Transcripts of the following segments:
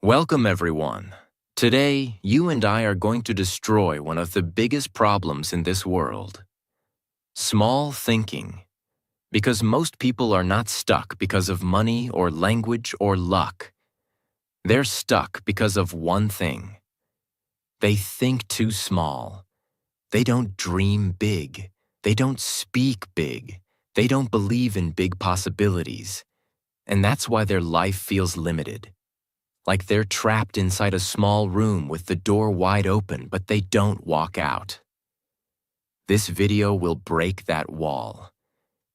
Welcome, everyone. Today, you and I are going to destroy one of the biggest problems in this world: small thinking. Because most people are not stuck because of money or language or luck. They're stuck because of one thing. They think too small. They don't dream big. They don't speak big. They don't believe in big possibilities. And that's why their life feels limited. Like they're trapped inside a small room with the door wide open, but they don't walk out. This video will break that wall.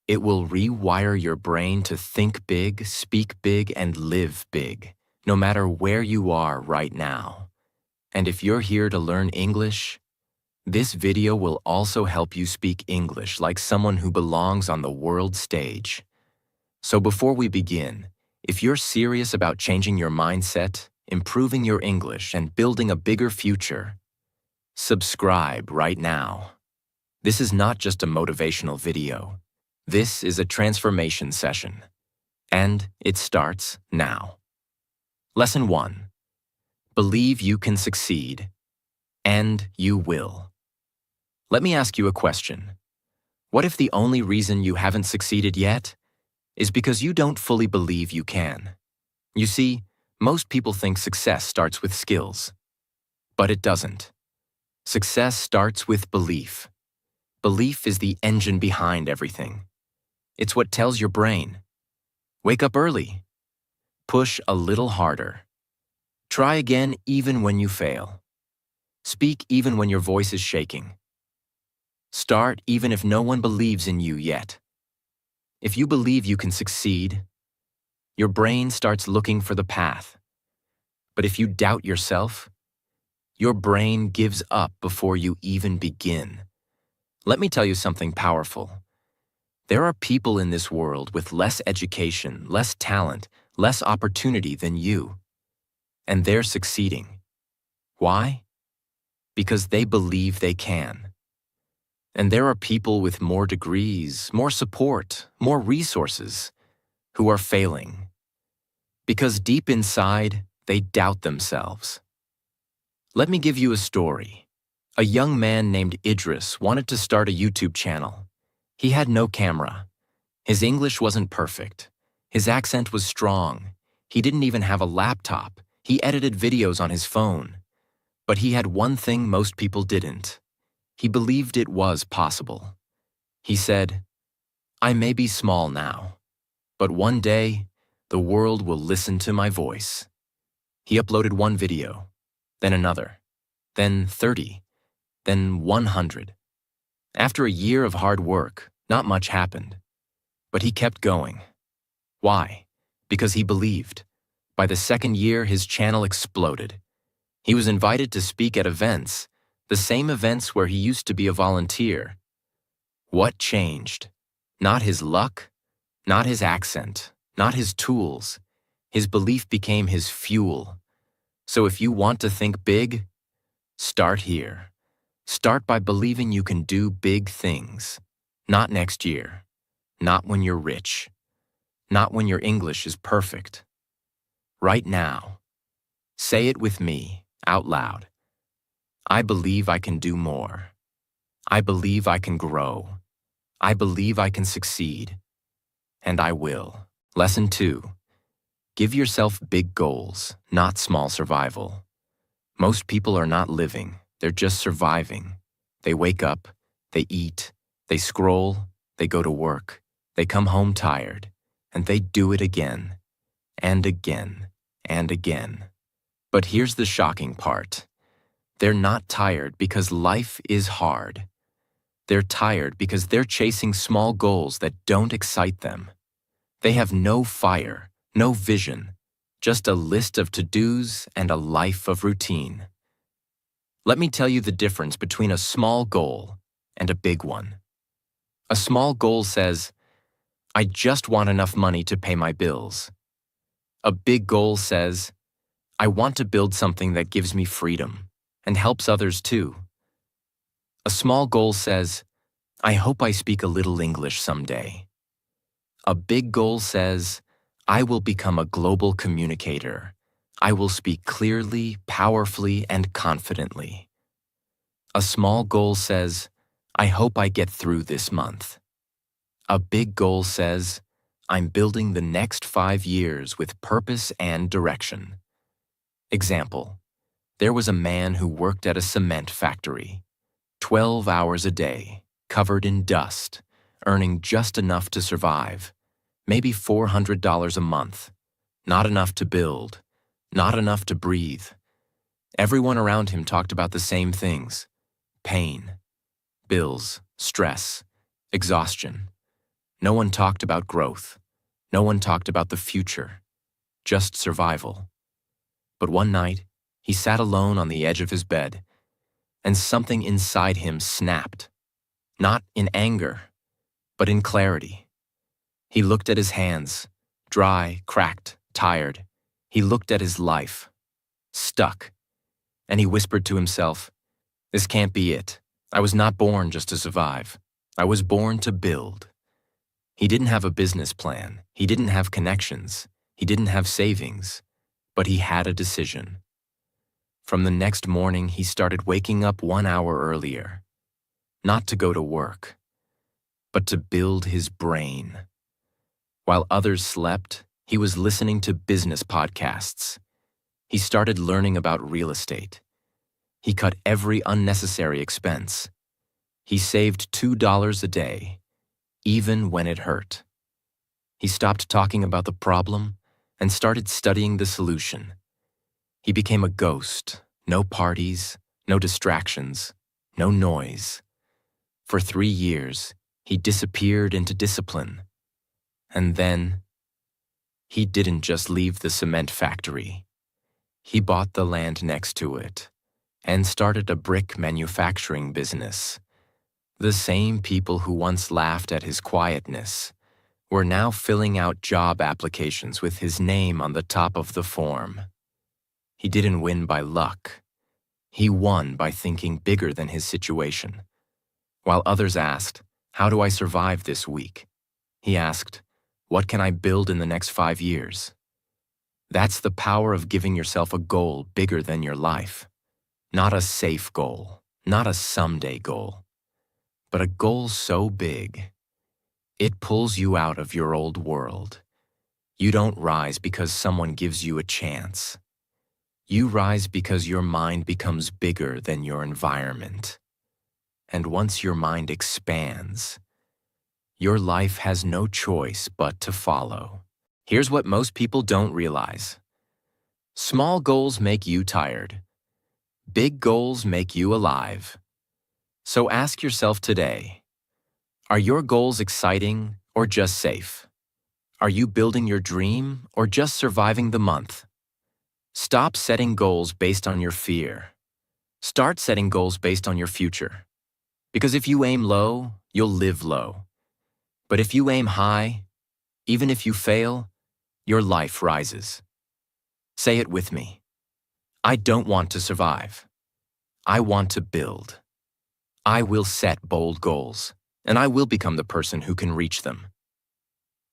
It will rewire your brain to think big, speak big, and live big, no matter where you are right now. And if you're here to learn English, this video will also help you speak English like someone who belongs on the world stage. So before we begin, if you're serious about changing your mindset, improving your English, and building a bigger future, subscribe right now. This is not just a motivational video. This is a transformation session. And it starts now. Lesson 1. Believe you can succeed. And you will. Let me ask you a question. What if the only reason you haven't succeeded yet is because you don't fully believe you can? You see, most people think success starts with skills. But it doesn't. Success starts with belief. Belief is the engine behind everything. It's what tells your brain, wake up early, push a little harder, try again even when you fail, speak even when your voice is shaking, start even if no one believes in you yet. If you believe you can succeed, your brain starts looking for the path. But if you doubt yourself, your brain gives up before you even begin. Let me tell you something powerful. There are people in this world with less education, less talent, less opportunity than you. And they're succeeding. Why? Because they believe they can. And there are people with more degrees, more support, more resources, who are failing. Because deep inside, they doubt themselves. Let me give you a story. A young man named Idris wanted to start a YouTube channel. He had no camera. His English wasn't perfect. His accent was strong. He didn't even have a laptop. He edited videos on his phone. But he had one thing most people didn't. He believed it was possible. He said, "I may be small now, but one day, the world will listen to my voice." He uploaded one video, then another, then 30, then 100. After a year of hard work, not much happened. But he kept going. Why? Because he believed. By the second year, his channel exploded. He was invited to speak at events, the same events where he used to be a volunteer. What changed? Not his luck, not his accent, not his tools. His belief became his fuel. So if you want to think big, start here. Start by believing you can do big things. Not next year. Not when you're rich. Not when your English is perfect. Right now. Say it with me, out loud. I believe I can do more. I believe I can grow. I believe I can succeed. And I will. Lesson 2. Give yourself big goals, not small survival. Most people are not living. They're just surviving. They wake up, they eat, they scroll, they go to work, they come home tired, and they do it again, and again, and again. But here's the shocking part. They're not tired because life is hard. They're tired because they're chasing small goals that don't excite them. They have no fire, no vision, just a list of to-dos and a life of routine. Let me tell you the difference between a small goal and a big one. A small goal says, I just want enough money to pay my bills. A big goal says, I want to build something that gives me freedom and helps others too. A small goal says, I hope I speak a little English someday. A big goal says, I will become a global communicator. I will speak clearly, powerfully, and confidently. A small goal says, I hope I get through this month. A big goal says, I'm building the next 5 years with purpose and direction. Example, there was a man who worked at a cement factory, 12 hours a day, covered in dust, earning just enough to survive, maybe $400 a month, not enough to build, not enough to breathe. Everyone around him talked about the same things: pain, bills, stress, exhaustion. No one talked about growth. No one talked about the future, just survival. But one night, he sat alone on the edge of his bed, and something inside him snapped, not in anger, but in clarity. He looked at his hands, dry, cracked, tired. He looked at his life, stuck, and he whispered to himself, this can't be it. I was not born just to survive. I was born to build. He didn't have a business plan. He didn't have connections. He didn't have savings, but he had a decision. From the next morning, he started waking up 1 hour earlier, not to go to work, but to build his brain. While others slept, he was listening to business podcasts. He started learning about real estate. He cut every unnecessary expense. He saved $2 a day, even when it hurt. He stopped talking about the problem and started studying the solution. He became a ghost. No parties, no distractions, no noise. For 3 years, he disappeared into discipline. And then, he didn't just leave the cement factory. He bought the land next to it and started a brick manufacturing business. The same people who once laughed at his quietness were now filling out job applications with his name on the top of the form. He didn't win by luck. He won by thinking bigger than his situation. While others asked, how do I survive this week? He asked, what can I build in the next 5 years? That's the power of giving yourself a goal bigger than your life. Not a safe goal, not a someday goal, but a goal so big, it pulls you out of your old world. You don't rise because someone gives you a chance. You rise because your mind becomes bigger than your environment. And once your mind expands, your life has no choice but to follow. Here's what most people don't realize. Small goals make you tired. Big goals make you alive. So ask yourself today, are your goals exciting or just safe? Are you building your dream or just surviving the month? Stop setting goals based on your fear. Start setting goals based on your future. Because if you aim low, you'll live low. But if you aim high, even if you fail, your life rises. Say it with me. I don't want to survive. I want to build. I will set bold goals, and I will become the person who can reach them.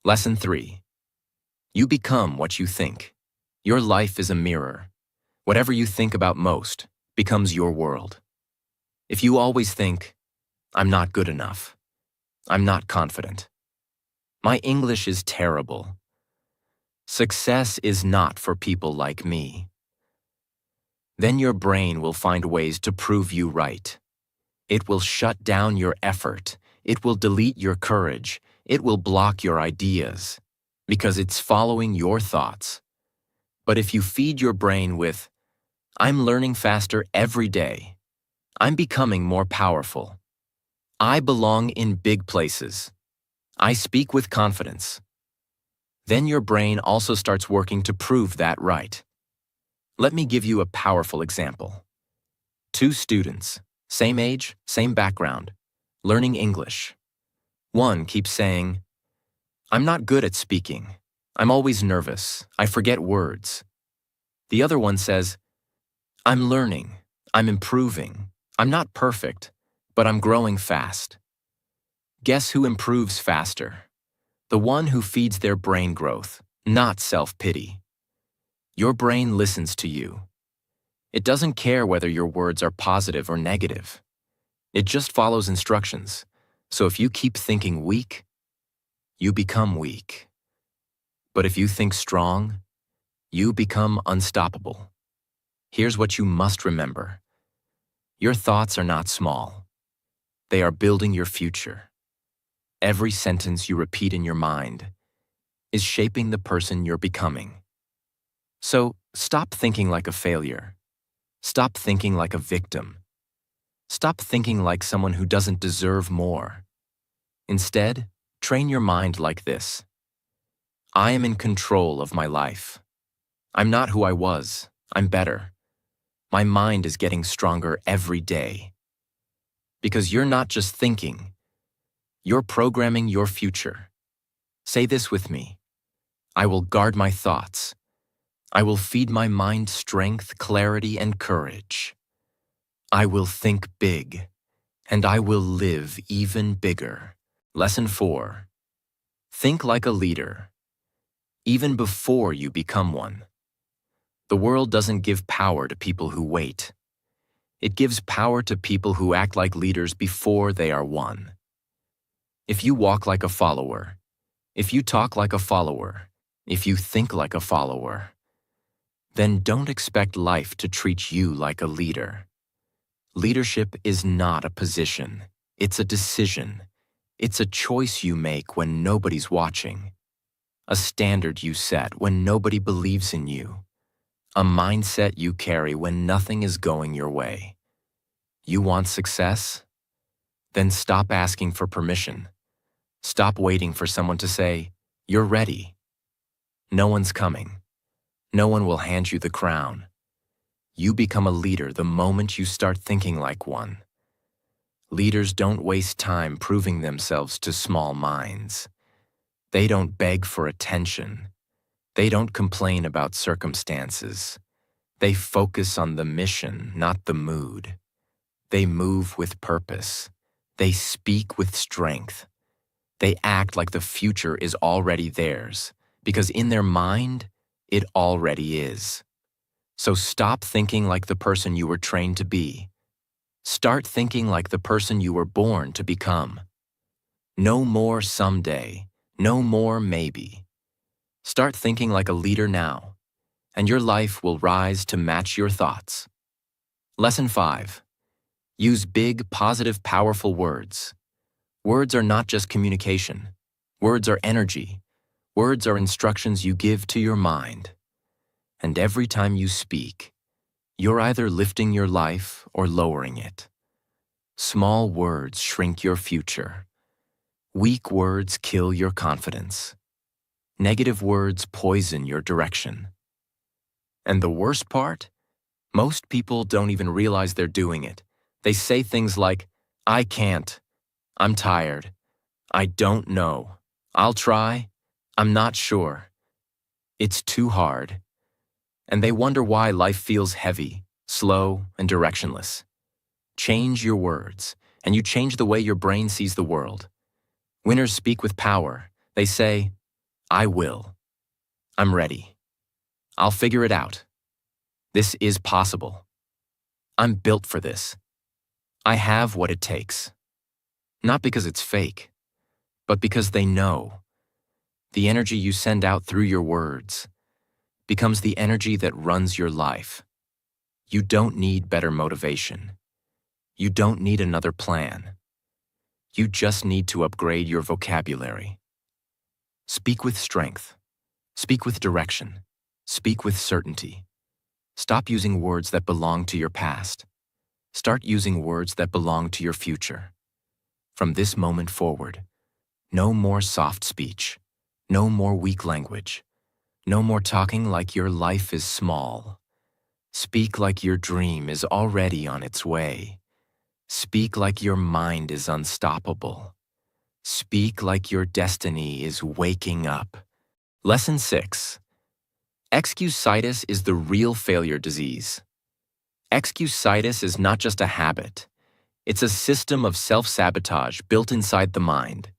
Lesson 3. You become what you think. Your life is a mirror. Whatever you think about most becomes your world. If you always think, I'm not good enough, I'm not confident, my English is terrible, success is not for people like me, then your brain will find ways to prove you right. It will shut down your effort. It will delete your courage. It will block your ideas because it's following your thoughts. But if you feed your brain with, I'm learning faster every day, I'm becoming more powerful, I belong in big places, I speak with confidence, then your brain also starts working to prove that right. Let me give you a powerful example. 2 students, same age, same background, learning English. One keeps saying, I'm not good at speaking. I'm always nervous. I forget words. The other one says, I'm learning. I'm improving. I'm not perfect, but I'm growing fast. Guess who improves faster? The one who feeds their brain growth, not self-pity. Your brain listens to you. It doesn't care whether your words are positive or negative. It just follows instructions. So if you keep thinking weak, you become weak. But if you think strong, you become unstoppable. Here's what you must remember. Your thoughts are not small. They are building your future. Every sentence you repeat in your mind is shaping the person you're becoming. So stop thinking like a failure. Stop thinking like a victim. Stop thinking like someone who doesn't deserve more. Instead, train your mind like this. I am in control of my life. I'm not who I was. I'm better. My mind is getting stronger every day. Because you're not just thinking, you're programming your future. Say this with me. I will guard my thoughts. I will feed my mind strength, clarity, and courage. I will think big, and I will live even bigger. Lesson 4. Think like a leader, even before you become one. The world doesn't give power to people who wait. It gives power to people who act like leaders before they are one. If you walk like a follower, if you talk like a follower, if you think like a follower, then don't expect life to treat you like a leader. Leadership is not a position. It's a decision. It's a choice you make when nobody's watching. A standard you set when nobody believes in you. A mindset you carry when nothing is going your way. You want success? Then stop asking for permission. Stop waiting for someone to say, "You're ready." No one's coming. No one will hand you the crown. You become a leader the moment you start thinking like one. Leaders don't waste time proving themselves to small minds. They don't beg for attention. They don't complain about circumstances. They focus on the mission, not the mood. They move with purpose. They speak with strength. They act like the future is already theirs, because in their mind, it already is. So stop thinking like the person you were trained to be. Start thinking like the person you were born to become. No more someday, no more maybe. Start thinking like a leader now, and your life will rise to match your thoughts. Lesson 5. Use big, positive, powerful words. Words are not just communication. Words are energy. Words are instructions you give to your mind. And every time you speak, you're either lifting your life or lowering it. Small words shrink your future. Weak words kill your confidence. Negative words poison your direction. And the worst part? Most people don't even realize they're doing it. They say things like, "I can't," "I'm tired," "I don't know," "I'll try," "I'm not sure," "It's too hard." And they wonder why life feels heavy, slow, and directionless. Change your words, and you change the way your brain sees the world. Winners speak with power. They say, "I will. I'm ready. I'll figure it out. This is possible. I'm built for this. I have what it takes." Not because it's fake, but because they know. The energy you send out through your words becomes the energy that runs your life. You don't need better motivation. You don't need another plan. You just need to upgrade your vocabulary. Speak with strength. Speak with direction. Speak with certainty. Stop using words that belong to your past. Start using words that belong to your future. From this moment forward, no more soft speech. No more weak language. No more talking like your life is small. Speak like your dream is already on its way. Speak like your mind is unstoppable. Speak like your destiny is waking up. Lesson 6. Excusitis is the real failure disease. Excusitis is not just a habit. It's a system of self-sabotage built inside the mind.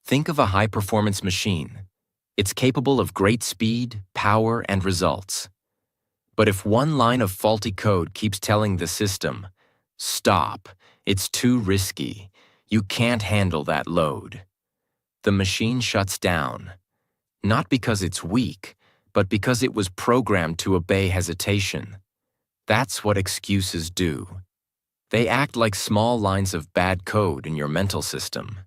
Think of a high-performance machine. It's capable of great speed, power, and results. But if one line of faulty code keeps telling the system, "Stop, it's too risky, you can't handle that load," the machine shuts down, not because it's weak, but because it was programmed to obey hesitation. That's what excuses do. They act like small lines of bad code in your mental system.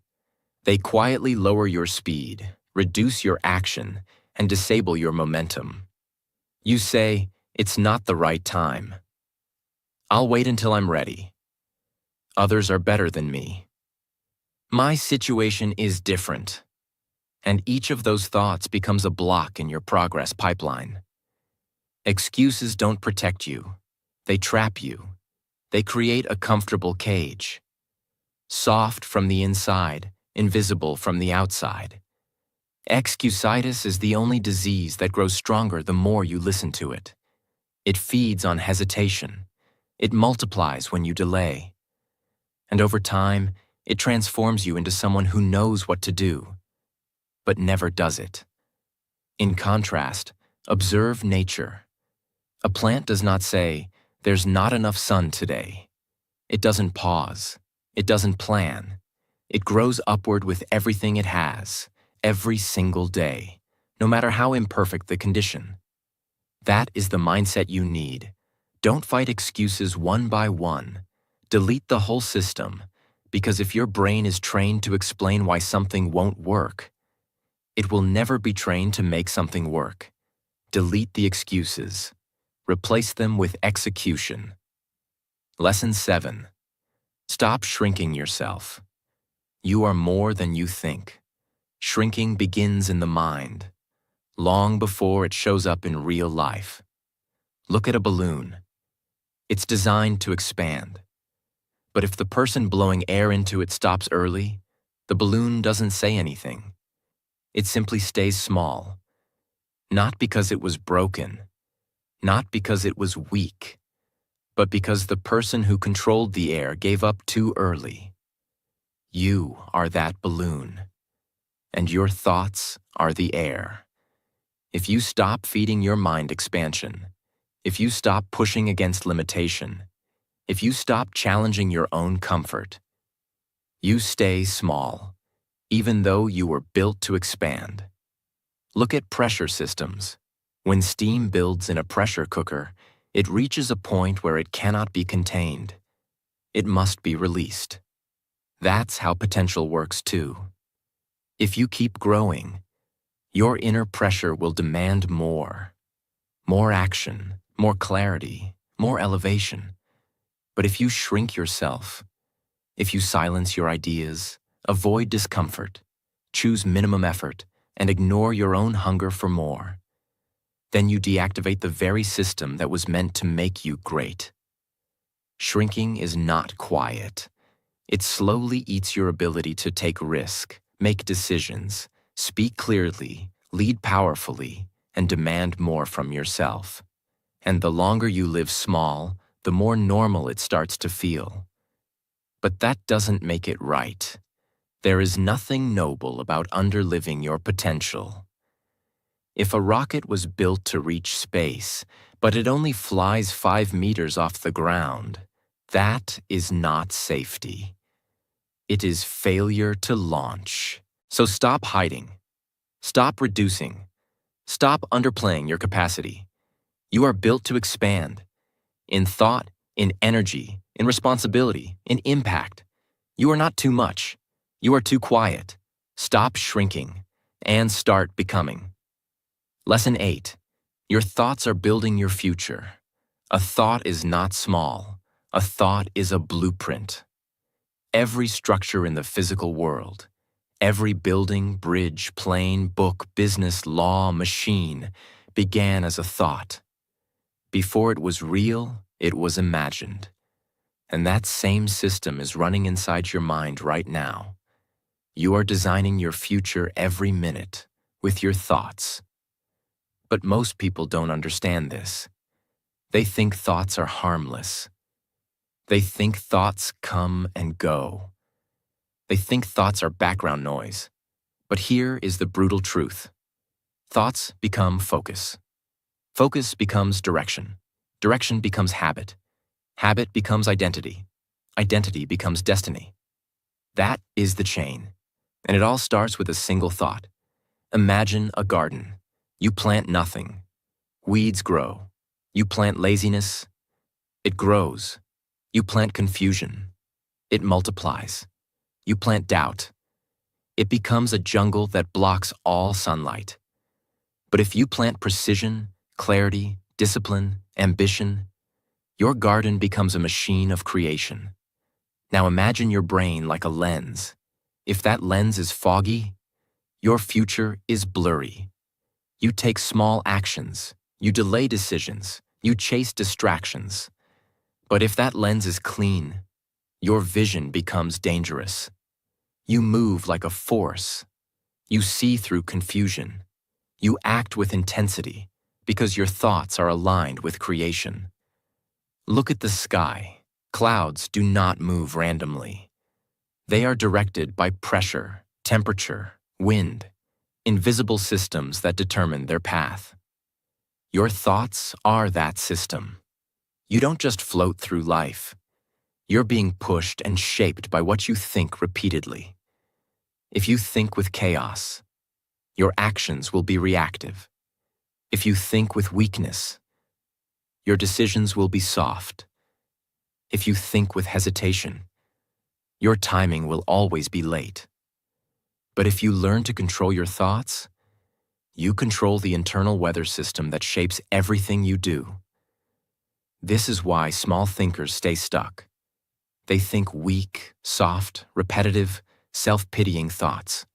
They quietly lower your speed, reduce your action, and disable your momentum. You say, "It's not the right time. I'll wait until I'm ready. Others are better than me. My situation is different." And each of those thoughts becomes a block in your progress pipeline. Excuses don't protect you. They trap you. They create a comfortable cage. Soft from the inside, invisible from the outside. Excusitis is the only disease that grows stronger the more you listen to it. It feeds on hesitation. It multiplies when you delay. And over time, it transforms you into someone who knows what to do, but never does it. In contrast, observe nature. A plant does not say, "There's not enough sun today." It doesn't pause. It doesn't plan. It grows upward with everything it has, every single day, no matter how imperfect the condition. That is the mindset you need. Don't fight excuses one by one. Delete the whole system, because if your brain is trained to explain why something won't work, it will never be trained to make something work. Delete the excuses. Replace them with execution. Lesson 7. Stop shrinking yourself. You are more than you think. Shrinking begins in the mind, long before it shows up in real life. Look at a balloon. It's designed to expand. But if the person blowing air into it stops early, the balloon doesn't say anything. It simply stays small. Not because it was broken, not because it was weak, but because the person who controlled the air gave up too early. You are that balloon, and your thoughts are the air. If you stop feeding your mind expansion, if you stop pushing against limitation, if you stop challenging your own comfort, you stay small, even though you were built to expand. Look at pressure systems. When steam builds in a pressure cooker, it reaches a point where it cannot be contained. It must be released. That's how potential works too. If you keep growing, your inner pressure will demand more. More action, more clarity, more elevation. But if you shrink yourself, if you silence your ideas, avoid discomfort, choose minimum effort, and ignore your own hunger for more, then you deactivate the very system that was meant to make you great. Shrinking is not quiet. It slowly eats your ability to take risk, make decisions, speak clearly, lead powerfully, and demand more from yourself. And the longer you live small, the more normal it starts to feel. But that doesn't make it right. There is nothing noble about underliving your potential. If a rocket was built to reach space, but it only flies 5 meters off the ground, that is not safety. It is failure to launch. So stop hiding. Stop reducing. Stop underplaying your capacity. You are built to expand. In thought, in energy, in responsibility, in impact. You are not too much. You are too quiet. Stop shrinking and start becoming. Lesson 8. Your thoughts are building your future. A thought is not small. A thought is a blueprint. Every structure in the physical world, every building, bridge, plane, book, business, law, machine, began as a thought. Before it was real, it was imagined. And that same system is running inside your mind right now. You are designing your future every minute with your thoughts. But most people don't understand this. They think thoughts are harmless. They think thoughts come and go. They think thoughts are background noise. But here is the brutal truth. Thoughts become focus. Focus becomes direction. Direction becomes habit. Habit becomes identity. Identity becomes destiny. That is the chain. And it all starts with a single thought. Imagine a garden. You plant nothing. Weeds grow. You plant laziness. It grows. You plant confusion. It multiplies. You plant doubt. It becomes a jungle that blocks all sunlight. But if you plant precision, clarity, discipline, ambition, your garden becomes a machine of creation. Now imagine your brain like a lens. If that lens is foggy, your future is blurry. You take small actions, you delay decisions, you chase distractions. But if that lens is clean, your vision becomes dangerous. You move like a force. You see through confusion. You act with intensity because your thoughts are aligned with creation. Look at the sky. Clouds do not move randomly. They are directed by pressure, temperature, wind, invisible systems that determine their path. Your thoughts are that system. You don't just float through life. You're being pushed and shaped by what you think repeatedly. If you think with chaos, your actions will be reactive. If you think with weakness, your decisions will be soft. If you think with hesitation, your timing will always be late. But if you learn to control your thoughts, you control the internal weather system that shapes everything you do. This is why small thinkers stay stuck. They think weak, soft, repetitive, self-pitying thoughts.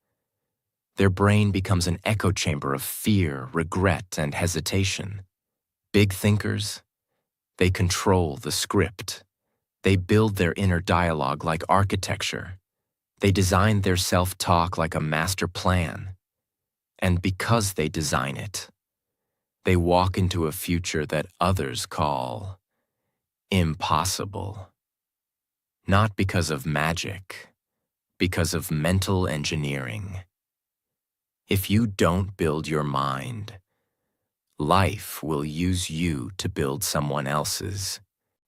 Their brain becomes an echo chamber of fear, regret, and hesitation. Big thinkers, they control the script. They build their inner dialogue like architecture. They design their self-talk like a master plan. And because they design it, they walk into a future that others call impossible. Not because of magic, because of mental engineering. If you don't build your mind, life will use you to build someone else's.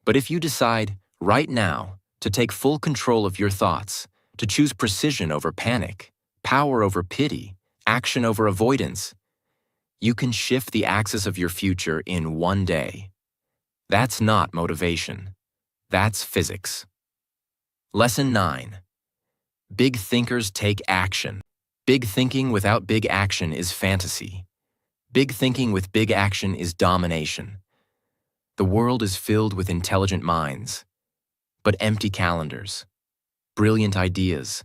But if you decide right now to take full control of your thoughts, to choose precision over panic, power over pity, action over avoidance, you can shift the axis of your future in one day. That's not motivation. That's physics. Lesson 9. Big thinkers take action. Big thinking without big action is fantasy. Big thinking with big action is domination. The world is filled with intelligent minds, but empty calendars. Brilliant ideas,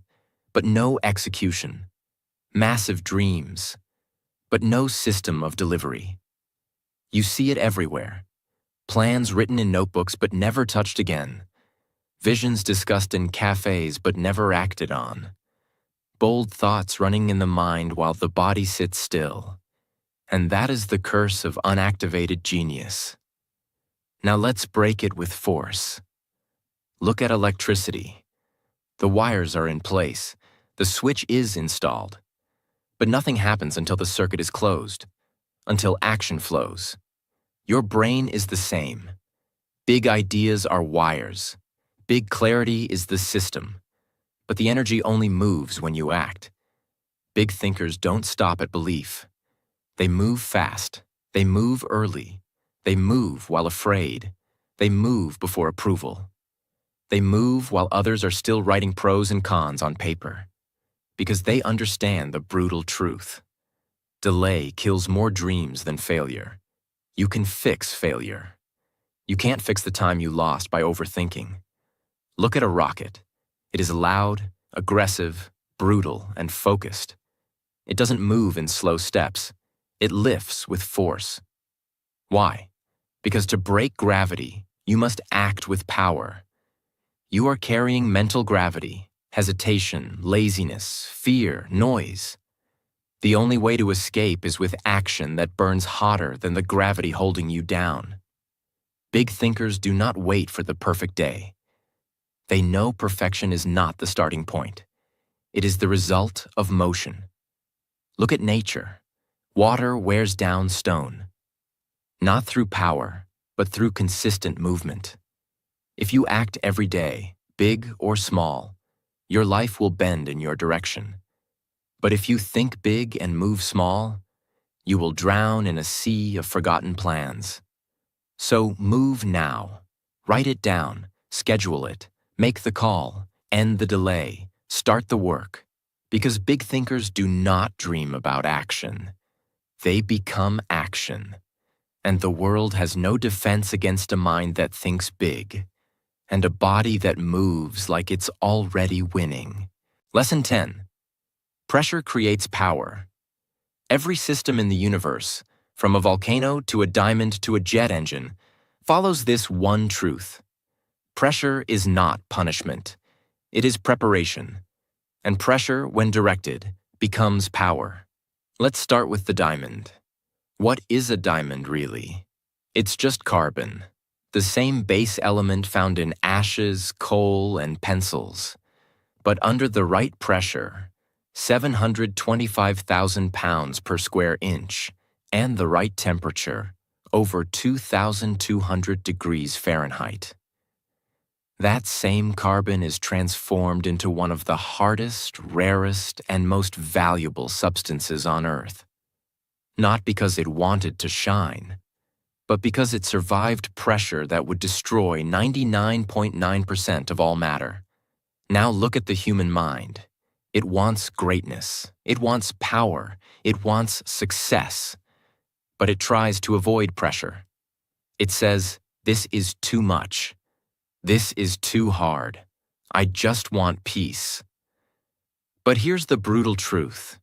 but no execution. Massive dreams, but no system of delivery. You see it everywhere. Plans written in notebooks but never touched again. Visions discussed in cafes but never acted on. Bold thoughts running in the mind while the body sits still. And that is the curse of unactivated genius. Now let's break it with force. Look at electricity. The wires are in place. The switch is installed. But nothing happens until the circuit is closed, until action flows. Your brain is the same. Big ideas are wires. Big clarity is the system. But the energy only moves when you act. Big thinkers don't stop at belief. They move fast. They move early. They move while afraid. They move before approval. They move while others are still writing pros and cons on paper. Because they understand the brutal truth. Delay kills more dreams than failure. You can fix failure. You can't fix the time you lost by overthinking. Look at a rocket. It is loud, aggressive, brutal, and focused. It doesn't move in slow steps. It lifts with force. Why? Because to break gravity, you must act with power. You are carrying mental gravity, hesitation, laziness, fear, noise. The only way to escape is with action that burns hotter than the gravity holding you down. Big thinkers do not wait for the perfect day. They know perfection is not the starting point. It is the result of motion. Look at nature. Water wears down stone. Not through power, but through consistent movement. If you act every day, big or small, your life will bend in your direction. But if you think big and move small, you will drown in a sea of forgotten plans. So move now. Write it down, schedule it, make the call, end the delay, start the work. Because big thinkers do not dream about action. They become action. And the world has no defense against a mind that thinks big, and a body that moves like it's already winning. Lesson 10. Pressure creates power. Every system in the universe, from a volcano to a diamond to a jet engine, follows this one truth. Pressure is not punishment. It is preparation. And pressure, when directed, becomes power. Let's start with the diamond. What is a diamond, really? It's just carbon, the same base element found in ashes, coal, and pencils. But under the right pressure, 725,000 pounds per square inch, and the right temperature, over 2,200 degrees Fahrenheit. That same carbon is transformed into one of the hardest, rarest, and most valuable substances on Earth. Not because it wanted to shine, but because it survived pressure that would destroy 99.9% of all matter. Now look at the human mind. It wants greatness. It wants power. It wants success. But it tries to avoid pressure. It says, "This is too much. This is too hard. I just want peace." But here's the brutal truth.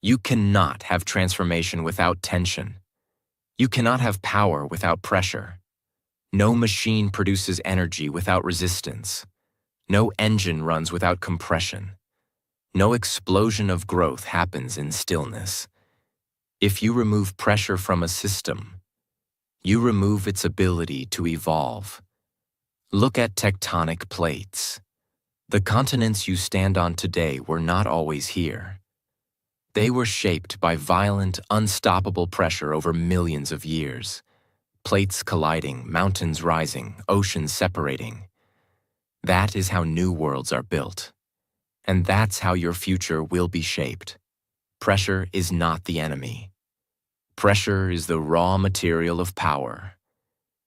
You cannot have transformation without tension. You cannot have power without pressure. No machine produces energy without resistance. No engine runs without compression. No explosion of growth happens in stillness. If you remove pressure from a system, you remove its ability to evolve. Look at tectonic plates. The continents you stand on today were not always here. They were shaped by violent, unstoppable pressure over millions of years. Plates colliding, mountains rising, oceans separating. That is how new worlds are built. And that's how your future will be shaped. Pressure is not the enemy. Pressure is the raw material of power.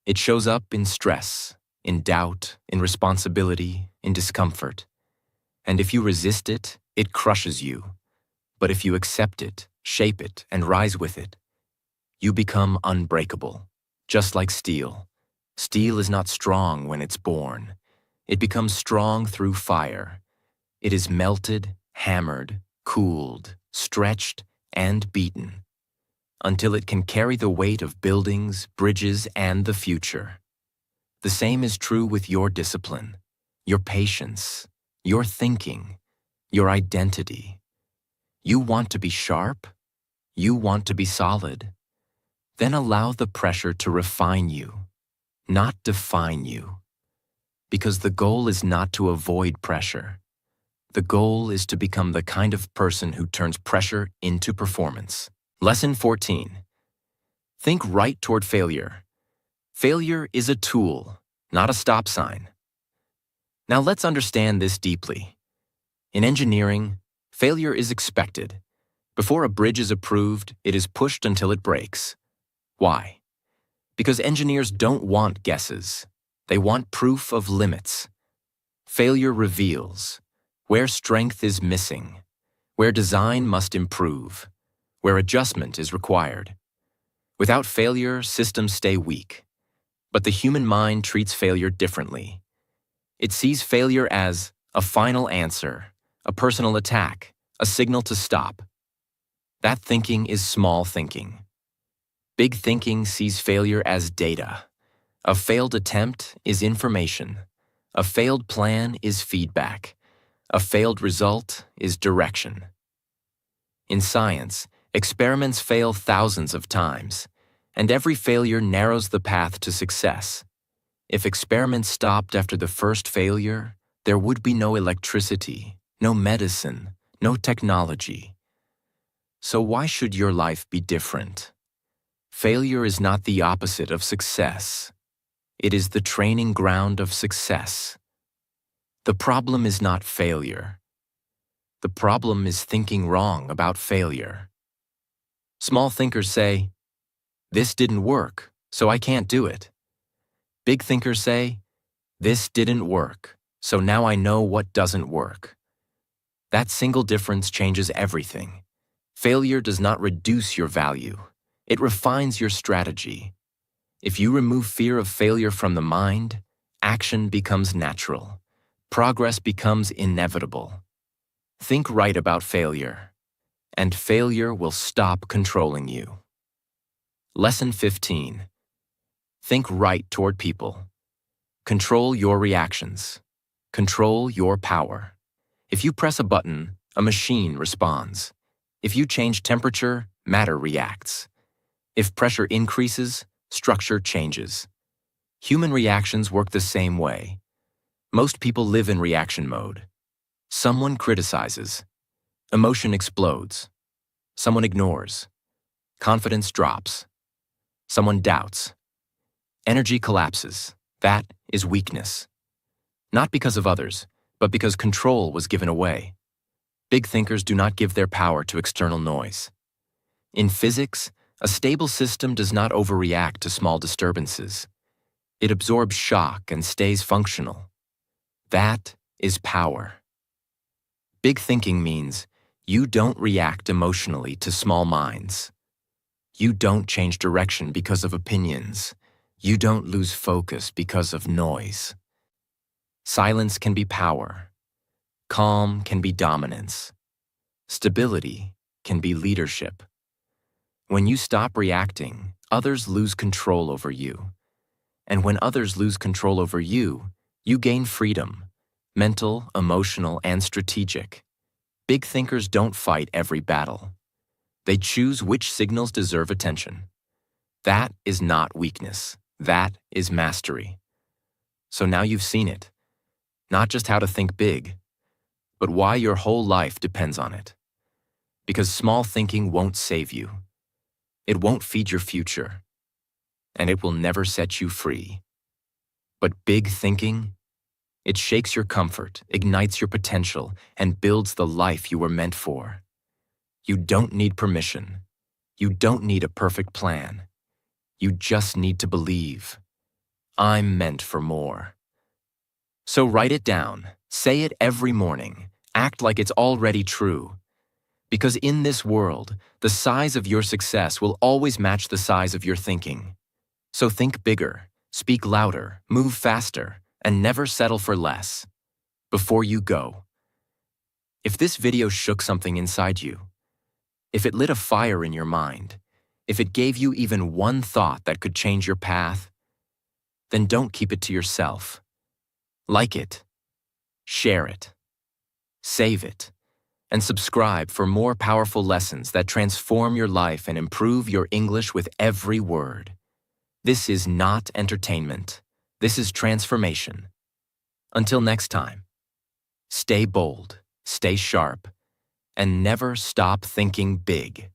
It shows up in stress, in doubt, in responsibility, in discomfort. And if you resist it, it crushes you. But if you accept it, shape it, and rise with it, you become unbreakable, just like steel. Steel is not strong when it's born. It becomes strong through fire. It is melted, hammered, cooled, stretched, and beaten, until it can carry the weight of buildings, bridges, and the future. The same is true with your discipline, your patience, your thinking, your identity. You want to be sharp? You want to be solid? Then allow the pressure to refine you, not define you. Because the goal is not to avoid pressure. The goal is to become the kind of person who turns pressure into performance. Lesson 14. Think right toward failure. Failure is a tool, not a stop sign. Now let's understand this deeply. In engineering, failure is expected. Before a bridge is approved, it is pushed until it breaks. Why? Because engineers don't want guesses. They want proof of limits. Failure reveals where strength is missing, where design must improve, where adjustment is required. Without failure, systems stay weak. But the human mind treats failure differently. It sees failure as a final answer, a personal attack, a signal to stop. That thinking is small thinking. Big thinking sees failure as data. A failed attempt is information. A failed plan is feedback. A failed result is direction. In science, experiments fail thousands of times, and every failure narrows the path to success. If experiments stopped after the first failure, there would be no electricity, no medicine, no technology. So why should your life be different? Failure is not the opposite of success. It is the training ground of success. The problem is not failure. The problem is thinking wrong about failure. Small thinkers say, "This didn't work, so I can't do it." Big thinkers say, "This didn't work, so now I know what doesn't work." That single difference changes everything. Failure does not reduce your value. It refines your strategy. If you remove fear of failure from the mind, action becomes natural. Progress becomes inevitable. Think right about failure, and failure will stop controlling you. Lesson 15. Think right toward people. Control your reactions. Control your power. If you press a button, a machine responds. If you change temperature, matter reacts. If pressure increases, structure changes. Human reactions work the same way. Most people live in reaction mode. Someone criticizes. Emotion explodes. Someone ignores. Confidence drops. Someone doubts. Energy collapses. That is weakness. Not because of others, but because control was given away. Big thinkers do not give their power to external noise. In physics, a stable system does not overreact to small disturbances. It absorbs shock and stays functional. That is power. Big thinking means you don't react emotionally to small minds. You don't change direction because of opinions. You don't lose focus because of noise. Silence can be power. Calm can be dominance. Stability can be leadership. When you stop reacting, others lose control over you. And when others lose control over you, you gain freedom, mental, emotional, and strategic. Big thinkers don't fight every battle. They choose which signals deserve attention. That is not weakness. That is mastery. So now you've seen it. Not just how to think big, but why your whole life depends on it. Because small thinking won't save you. It won't feed your future. And it will never set you free. But big thinking, it shakes your comfort, ignites your potential, and builds the life you were meant for. You don't need permission. You don't need a perfect plan. You just need to believe. I'm meant for more. So write it down, say it every morning, act like it's already true. Because in this world, the size of your success will always match the size of your thinking. So think bigger, speak louder, move faster, and never settle for less. Before you go, if this video shook something inside you, if it lit a fire in your mind, if it gave you even one thought that could change your path, then don't keep it to yourself. Like it, share it, save it, and subscribe for more powerful lessons that transform your life and improve your English with every word. This is not entertainment. This is transformation. Until next time, stay bold, stay sharp, and never stop thinking big.